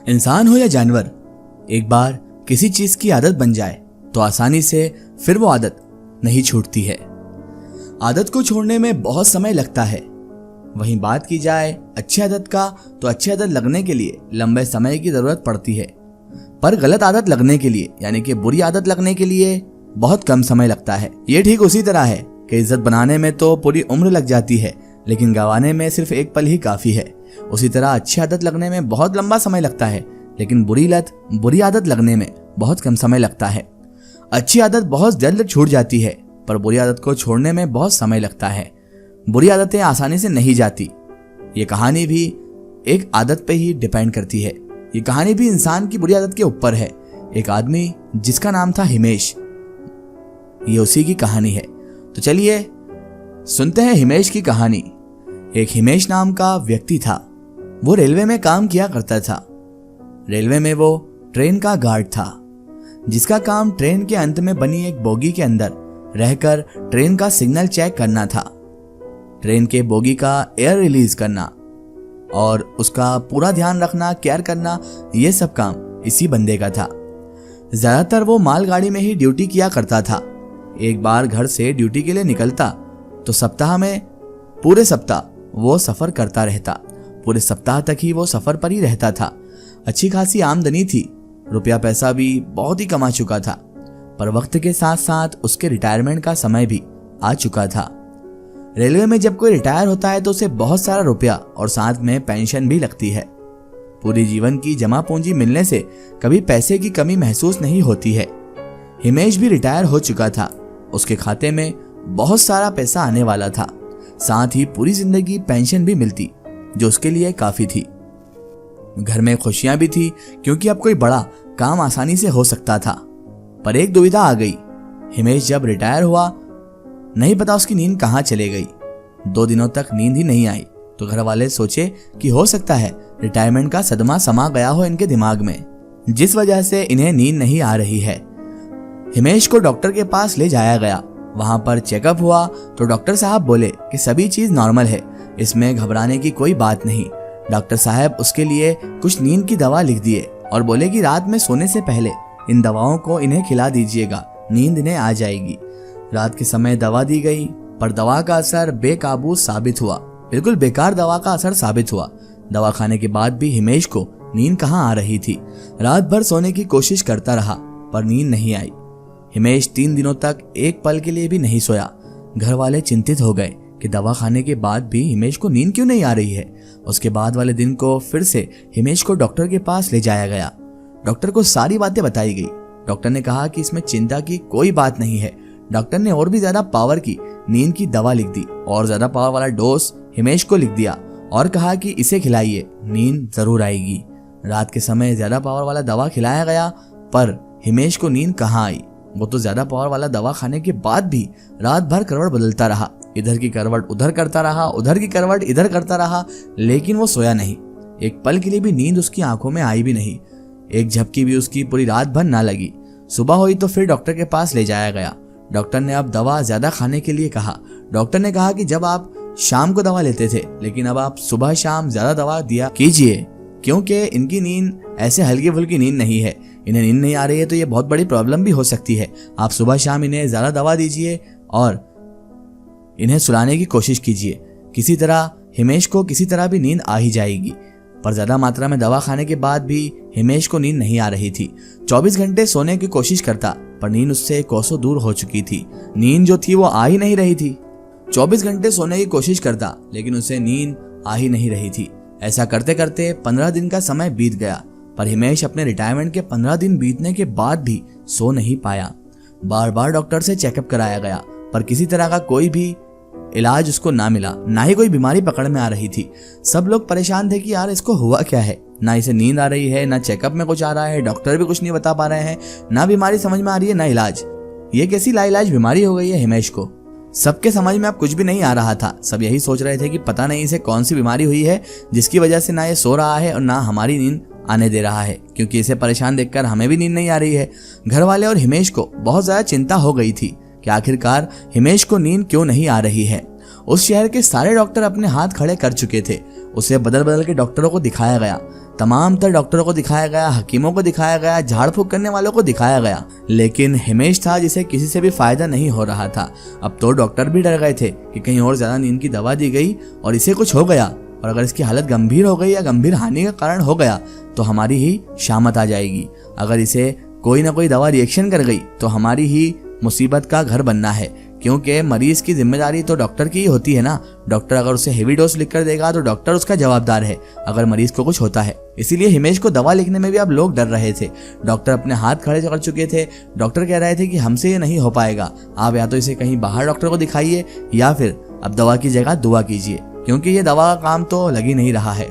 इंसान हो या जानवर, एक बार किसी चीज की आदत बन जाए तो आसानी से फिर वो आदत नहीं छूटती है। आदत को छोड़ने में बहुत समय लगता है। वहीं बात की जाए अच्छी आदत का, तो अच्छी आदत लगने के लिए लंबे समय की जरूरत पड़ती है, पर गलत आदत लगने के लिए यानी कि बुरी आदत लगने के लिए बहुत कम समय लगता है। ये ठीक उसी तरह है कि इज्जत बनाने में तो पूरी उम्र लग जाती है, लेकिन गंवाने में सिर्फ एक पल ही काफी है। उसी तरह अच्छी आदत लगने में बहुत लंबा समय लगता है, लेकिन बुरी आदत लगने में बहुत कम समय लगता है। अच्छी आदत बहुत जल्द छूट जाती है, पर बुरी आदत को छोड़ने में बहुत समय लगता है। बुरी आदतें आसानी से नहीं जाती। ये कहानी भी एक आदत पे ही डिपेंड करती है। ये कहानी भी इंसान की बुरी आदत के ऊपर है। एक आदमी जिसका नाम था हिमेश, ये उसी की कहानी है। तो चलिए सुनते हैं हिमेश की कहानी। एक हिमेश नाम का व्यक्ति था। वो रेलवे में काम किया करता था। रेलवे में वो ट्रेन का गार्ड था, जिसका काम ट्रेन के अंत में बनी एक बोगी के अंदर रहकर ट्रेन का सिग्नल चेक करना था, ट्रेन के बोगी का एयर रिलीज करना और उसका पूरा ध्यान रखना, केयर करना, ये सब काम इसी बंदे का था। ज्यादातर वो मालगाड़ी में ही ड्यूटी किया करता था। एक बार घर से ड्यूटी के लिए निकलता तो सप्ताह में पूरे सप्ताह वो सफर करता रहता। पूरे सप्ताह तक ही वो सफर पर ही रहता था। अच्छी खासी आमदनी थी, रुपया पैसा भी बहुत ही कमा चुका था, पर वक्त के साथ साथ उसके रिटायरमेंट का समय भी आ चुका था। रेलवे में जब कोई रिटायर होता है तो उसे बहुत सारा रुपया और साथ में पेंशन भी लगती है। पूरी जीवन की जमा पूंजी मिलने से कभी पैसे की कमी महसूस नहीं होती है। हिमेश भी रिटायर हो चुका था। उसके खाते में बहुत सारा पैसा आने वाला था, साथ ही पूरी जिंदगी पेंशन भी मिलती, जो उसके लिए काफी थी। घर में खुशियां भी थी, क्योंकि अब कोई बड़ा काम आसानी से हो सकता था। पर एक दुविधा आ गई। हिमेश जब रिटायर हुआ, नहीं पता उसकी नींद कहां चले गई। 2 दिनों तक नींद ही नहीं आई, तो घर वाले सोचे कि हो सकता है रिटायरमेंट का सदमा समा गया हो इनके दिमाग में, जिस वजह से इन्हें नींद नहीं आ रही है। हिमेश को डॉक्टर के पास ले जाया गया। वहां पर चेकअप हुआ तो डॉक्टर साहब बोले कि सभी चीज नॉर्मल है, इसमें घबराने की कोई बात नहीं। डॉक्टर साहब उसके लिए कुछ नींद की दवा लिख दिए और बोले कि रात में सोने से पहले इन दवाओं को इन्हें खिला दीजिएगा, नींद इन्हें आ जाएगी। रात के समय दवा दी गई, पर दवा का असर बेकाबू साबित हुआ। बिल्कुल बेकार दवा का असर साबित हुआ। दवा खाने के बाद भी हिमेश को नींद कहाँ आ रही थी। रात भर सोने की कोशिश करता रहा, पर नींद नहीं आई। हिमेश 3 दिनों तक एक पल के लिए भी नहीं सोया। घर वाले चिंतित हो गए कि दवा खाने के बाद भी हिमेश को नींद क्यों नहीं आ रही है। उसके बाद वाले दिन को फिर से हिमेश को डॉक्टर के पास ले जाया गया। डॉक्टर को सारी बातें बताई गई। डॉक्टर ने कहा कि इसमें चिंता की कोई बात नहीं है। डॉक्टर ने और भी ज्यादा पावर की नींद की दवा लिख दी और ज्यादा पावर वाला डोज हिमेश को लिख दिया और कहा कि इसे खिलाइए, नींद जरूर आएगी। रात के समय ज्यादा पावर वाला दवा खिलाया गया, पर हिमेश को नींद कहाँ आई। वो तो ज्यादा पावर वाला दवा खाने के बाद भी रात भर करवट बदलता रहा। इधर की करवट उधर करता रहा, उधर की करवट इधर करता रहा, लेकिन वो सोया नहीं। एक पल के लिए भी नींद उसकी आंखों में आई भी नहीं। एक झपकी भी उसकी पूरी रात भर ना लगी। सुबह हुई तो फिर डॉक्टर के पास ले जाया गया। डॉक्टर ने अब दवा ज्यादा खाने के लिए कहा। डॉक्टर ने कहा कि जब आप शाम को दवा लेते थे, लेकिन अब आप सुबह शाम ज्यादा दवा दिया कीजिए, क्योंकि इनकी नींद ऐसे हल्की फुल्की नींद नहीं है। इन्हें नींद नहीं आ रही है तो ये बहुत बड़ी प्रॉब्लम भी हो सकती है। आप सुबह शाम इन्हें ज्यादा दवा दीजिए और इन्हें सुलाने की कोशिश कीजिए। किसी तरह हिमेश को किसी तरह भी नींद आ ही जाएगी। पर ज्यादा मात्रा में दवा खाने के बाद भी हिमेश को नींद नहीं आ रही थी। 24 घंटे सोने की कोशिश करता, पर नींद उससे कोसों दूर हो चुकी थी। नींद जो थी वो आ ही नहीं रही थी। 24 घंटे सोने की कोशिश करता, लेकिन उसे नींद आ ही नहीं रही थी। ऐसा करते करते 15 दिन का समय बीत गया, पर हिमेश अपने रिटायरमेंट के 15 दिन बीतने के बाद भी सो नहीं पाया। बार बार डॉक्टर से चेकअप कराया गया, पर किसी तरह का कोई भी इलाज उसको ना मिला, ना ही कोई बीमारी पकड़ में आ रही थी। सब लोग परेशान थे कि यार इसको हुआ क्या है। ना इसे नींद आ रही है, ना चेकअप में कुछ आ रहा है, डॉक्टर भी कुछ नहीं बता पा रहे हैं, ना बीमारी समझ में आ रही है, ना इलाज। ये कैसी लाइलाज बीमारी हो गई है हिमेश को। सबके समझ में अब कुछ भी नहीं आ रहा था। सब यही सोच रहे थे कि पता नहीं इसे कौन सी बीमारी हुई है, जिसकी वजह से ना ये सो रहा है और ना हमारी नींद आने दे रहा है, क्योंकि इसे परेशान देखकर हमें भी नींद नहीं आ रही है। घर वाले और हिमेश को बहुत ज्यादा चिंता हो गई थी कि आखिरकार हिमेश को नींद क्यों नहीं आ रही है। उस शहर के सारे डॉक्टर अपने हाथ खड़े कर चुके थे। उसे बदल बदल के डॉक्टरों को दिखाया गया, तमाम तर डॉक्टरों को दिखाया गया, हकीमों को दिखाया गया, झाड़ फूक करने वालों को दिखाया गया, लेकिन हिमेश था जिसे किसी से भी फायदा नहीं हो रहा था। अब तो डॉक्टर भी डर गए थे कि कहीं और ज्यादा नींद की दवा दी गई और इसे कुछ हो गया, और अगर इसकी हालत गंभीर हो गई या गंभीर हानि का कारण हो गया तो हमारी ही शामत आ जाएगी। अगर इसे कोई ना कोई दवा रिएक्शन कर गई तो हमारी ही मुसीबत का घर बनना है, क्योंकि मरीज की जिम्मेदारी तो डॉक्टर की ही होती है ना। डॉक्टर अगर उसे हेवी डोज लिख कर देगा तो डॉक्टर उसका जवाबदार है अगर मरीज को कुछ होता है। इसीलिए हिमेश को दवा लिखने में भी अब लोग डर रहे थे। डॉक्टर अपने हाथ खड़े कर चुके थे। डॉक्टर कह रहे थे कि हमसे ये नहीं हो पाएगा, आप या तो इसे कहीं बाहर डॉक्टर को दिखाइए या फिर अब दवा की जगह दुआ कीजिए, क्योंकि ये दवा का काम तो लग ही नहीं रहा है।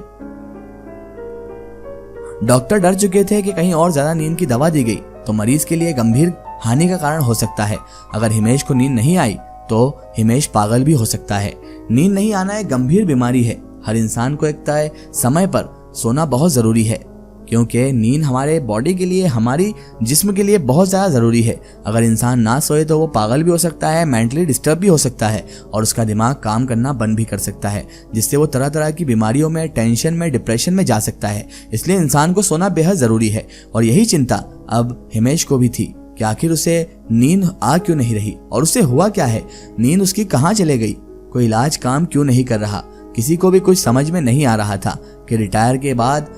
डॉक्टर डर चुके थे कि कहीं और ज्यादा नींद की दवा दी गई तो मरीज के लिए गंभीर हानि का कारण हो सकता है। अगर हिमेश को नींद नहीं आई तो हिमेश पागल भी हो सकता है। नींद नहीं आना एक गंभीर बीमारी है। हर इंसान को एक तय समय पर सोना बहुत जरूरी है, क्योंकि नींद हमारे बॉडी के लिए, हमारी जिस्म के लिए बहुत ज्यादा जरूरी है। अगर इंसान ना सोए तो वो पागल भी हो सकता है, मेंटली डिस्टर्ब भी हो सकता है और उसका दिमाग काम करना बंद भी कर सकता है, जिससे वो तरह तरह की बीमारियों में, टेंशन में, डिप्रेशन में जा सकता है। इसलिए इंसान को सोना बेहद जरूरी है। और यही चिंता अब हिमेश को भी थी कि आखिर उसे नींद आ क्यों नहीं रही और उसे हुआ क्या है, नींद उसकी कहाँ चले गई, कोई इलाज काम क्यों नहीं कर रहा। किसी को भी कुछ समझ में नहीं आ रहा था कि रिटायर के बाद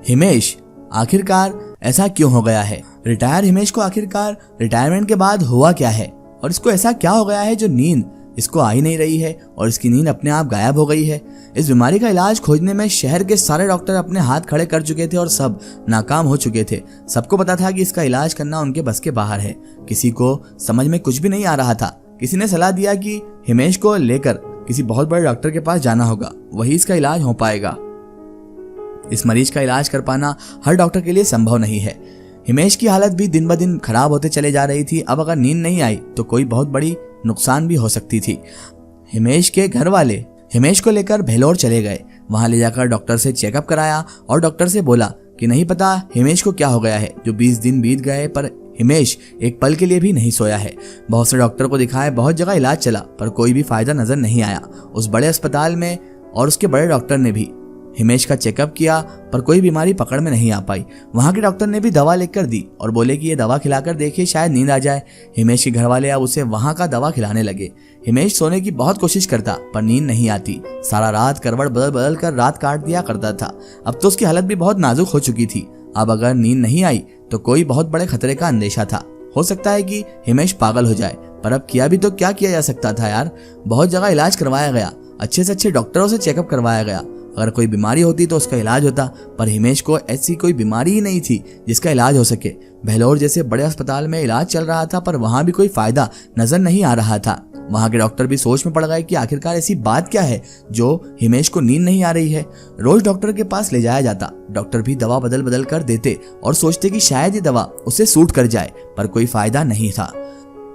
हिमेश आखिरकार ऐसा क्यों हो गया है। रिटायर हिमेश को आखिरकार रिटायरमेंट के बाद हुआ क्या है और इसको ऐसा क्या हो गया है जो नींद इसको आ ही नहीं रही है और इसकी नींद अपने आप गायब हो गई है। इस बीमारी का इलाज खोजने में शहर के सारे डॉक्टर अपने हाथ खड़े कर चुके थे और सब नाकाम हो चुके थे। सबको पता था कि इसका इलाज करना उनके बस के बाहर है। किसी को समझ में कुछ भी नहीं आ रहा था। किसी ने सलाह दिया कि हिमेश को लेकर किसी बहुत बड़े डॉक्टर के पास जाना होगा, वही इसका इलाज हो पाएगा। इस मरीज का इलाज कर पाना हर डॉक्टर के लिए संभव नहीं है। हिमेश की हालत भी दिन ब दिन खराब होते चले जा रही थी। अब अगर नींद नहीं आई तो कोई बहुत बड़ी नुकसान भी हो सकती थी। हिमेश के घर वाले हिमेश को लेकर भेलोर चले गए। वहां ले जाकर डॉक्टर से चेकअप कराया और डॉक्टर से बोला कि नहीं पता हिमेश को क्या हो गया है। जो 20 दिन बीत गए पर हिमेश एक पल के लिए भी नहीं सोया है। बहुत से डॉक्टर को दिखाए, बहुत जगह इलाज चला, पर कोई भी फायदा नजर नहीं आया। उस बड़े अस्पताल में और उसके बड़े डॉक्टर ने भी हिमेश का चेकअप किया पर कोई बीमारी पकड़ में नहीं आ पाई। वहां के डॉक्टर ने भी दवा लिखकर दी और बोले कि ये दवा खिलाकर देखिए, शायद नींद आ जाए। हिमेश के घर वाले अब उसे वहां का दवा खिलाने लगे। हिमेश सोने की बहुत कोशिश करता पर नींद नहीं आती। सारा रात करवट बदल बदल कर रात काट दिया करता था। अब तो उसकी हालत भी बहुत नाजुक हो चुकी थी। अब अगर नींद नहीं आई तो कोई बहुत बड़े खतरे का अंदेशा था। हो सकता है कि हिमेश पागल हो जाए, पर अब किया भी तो क्या किया जा सकता था यार। बहुत जगह इलाज करवाया गया, अच्छे से अच्छे डॉक्टरों से चेकअप करवाया गया। अगर कोई बीमारी होती तो उसका इलाज होता, पर हिमेश को ऐसी कोई बीमारी ही नहीं थी जिसका इलाज हो सके। भेलोर जैसे बड़े अस्पताल में इलाज चल रहा था पर वहां भी कोई फायदा नजर नहीं आ रहा था। वहां के डॉक्टर भी सोच में पड़ गए कि आखिरकार ऐसी बात क्या है जो हिमेश को नींद नहीं आ रही है। रोज डॉक्टर के पास ले जाया जाता, डॉक्टर भी दवा बदल बदल कर देते और सोचते कि शायद ये दवा उसे सूट कर जाए, पर कोई फायदा नहीं था।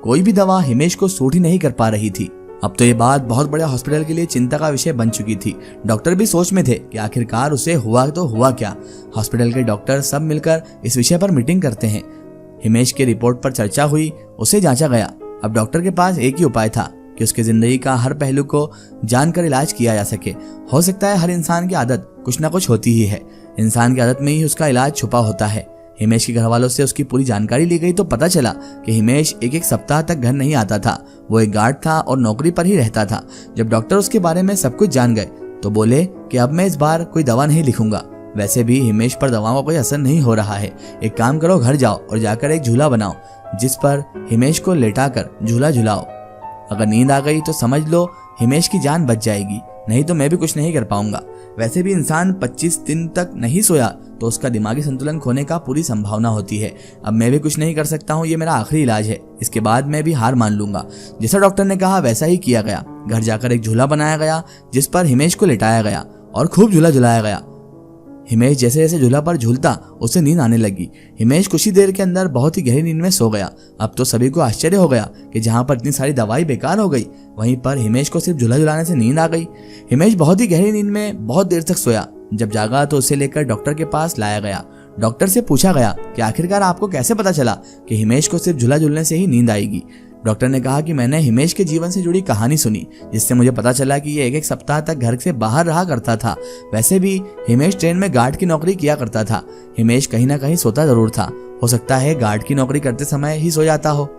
कोई भी दवा हिमेश को सूट ही नहीं कर पा रही थी। अब तो ये बात बहुत बड़े हॉस्पिटल के लिए चिंता का विषय बन चुकी थी। डॉक्टर भी सोच में थे कि आखिरकार उसे हुआ तो हुआ क्या। हॉस्पिटल के डॉक्टर सब मिलकर इस विषय पर मीटिंग करते हैं। हिमेश की रिपोर्ट पर चर्चा हुई, उसे जांचा गया। अब डॉक्टर के पास एक ही उपाय था कि उसकी जिंदगी का हर पहलू को जानकर इलाज किया जा सके। हो सकता है हर इंसान की आदत कुछ ना कुछ होती ही है, इंसान की आदत में ही उसका इलाज छुपा होता है। हिमेश के घर वालों से उसकी पूरी जानकारी ली गई तो पता चला कि हिमेश एक सप्ताह तक घर नहीं आता था। वो एक गार्ड था और नौकरी पर ही रहता था। जब डॉक्टर उसके बारे में सब कुछ जान गए तो बोले कि अब मैं इस बार कोई दवा नहीं लिखूंगा। वैसे भी हिमेश पर दवाओं का कोई असर नहीं हो रहा है। एक काम करो, घर जाओ और जाकर एक झूला बनाओ जिस पर हिमेश को लेटाकर झूला झुलाओ। अगर नींद आ गई तो समझ लो हिमेश की जान बच जाएगी, नहीं तो मैं भी कुछ नहीं कर पाऊंगा। वैसे भी इंसान 25 दिन तक नहीं सोया तो उसका दिमागी संतुलन खोने का पूरी संभावना होती है। अब मैं भी कुछ नहीं कर सकता हूँ, ये मेरा आखिरी इलाज है, इसके बाद मैं भी हार मान लूंगा। जैसा डॉक्टर ने कहा वैसा ही किया गया। घर जाकर एक झूला बनाया गया जिस पर हिमेश को लिटाया गया और खूब झूला झुलाया गया। हिमेश जैसे जैसे झूला पर झूलता उसे नींद आने लगी। हिमेश कुछ ही देर के अंदर बहुत ही गहरी नींद में सो गया। अब तो सभी को आश्चर्य हो गया कि जहां पर इतनी सारी दवाई बेकार हो गई, वहीं पर हिमेश को सिर्फ झूला झुलाने से नींद आ गई। हिमेश बहुत ही गहरी नींद में बहुत देर तक सोया। जब जागा तो उसे लेकर डॉक्टर के पास लाया गया। डॉक्टर से पूछा गया कि आखिरकार आपको कैसे पता चला कि हिमेश को सिर्फ झूला झूलने से ही नींद आएगी। डॉक्टर ने कहा कि मैंने हिमेश के जीवन से जुड़ी कहानी सुनी, जिससे मुझे पता चला कि ये एक सप्ताह तक घर से बाहर रहा करता था। वैसे भी हिमेश ट्रेन में गार्ड की नौकरी किया करता था। हिमेश कहीं ना कहीं सोता जरूर था। हो सकता है गार्ड की नौकरी करते समय ही सो जाता हो।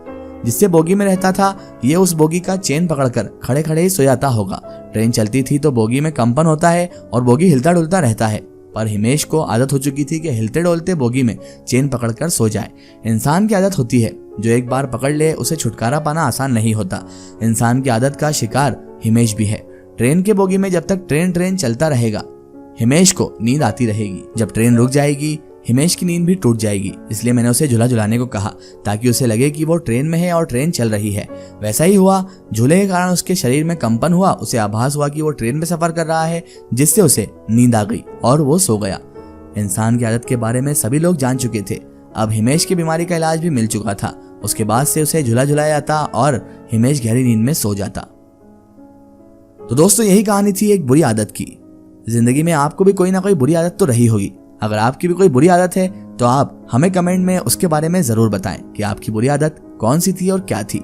जिससे बोगी में रहता था, ये उस बोगी का चेन पकड़कर खड़े खड़े ही सो जाता होगा। ट्रेन चलती थी तो बोगी में कंपन होता है और बोगी हिलता डुलता रहता है, पर हिमेश को आदत हो चुकी थी कि हिलते डोलते बोगी में चेन पकड़कर सो जाए। इंसान की आदत होती है, जो एक बार पकड़ ले उसे छुटकारा पाना आसान नहीं होता। इंसान की आदत का शिकार हिमेश भी है। ट्रेन के बोगी में जब तक ट्रेन चलता रहेगा, हिमेश को नींद आती रहेगी। जब ट्रेन रुक जाएगी, हिमेश की नींद भी टूट जाएगी। इसलिए मैंने उसे झूला झुलाने को कहा, ताकि उसे लगे कि वो ट्रेन में है और ट्रेन चल रही है। वैसा ही हुआ। झूले के कारण उसके शरीर में कंपन हुआ। उसे आभास हुआ कि वो ट्रेन में सफर कर रहा है, जिससे उसे नींद आ गई और वो सो गया। इंसान की आदत के बारे में सभी लोग जान चुके थे। अब हिमेश की बीमारी का इलाज भी मिल चुका था। उसके बाद से उसे झूला झुलाया जाता और हिमेश गहरी नींद में सो जाता। तो दोस्तों, यही कहानी थी एक बुरी आदत की। जिंदगी में आपको भी कोई ना कोई बुरी आदत तो रही होगी। अगर आपकी भी कोई बुरी आदत है तो आप हमें कमेंट में उसके बारे में जरूर बताएं कि आपकी बुरी आदत कौन सी थी और क्या थी।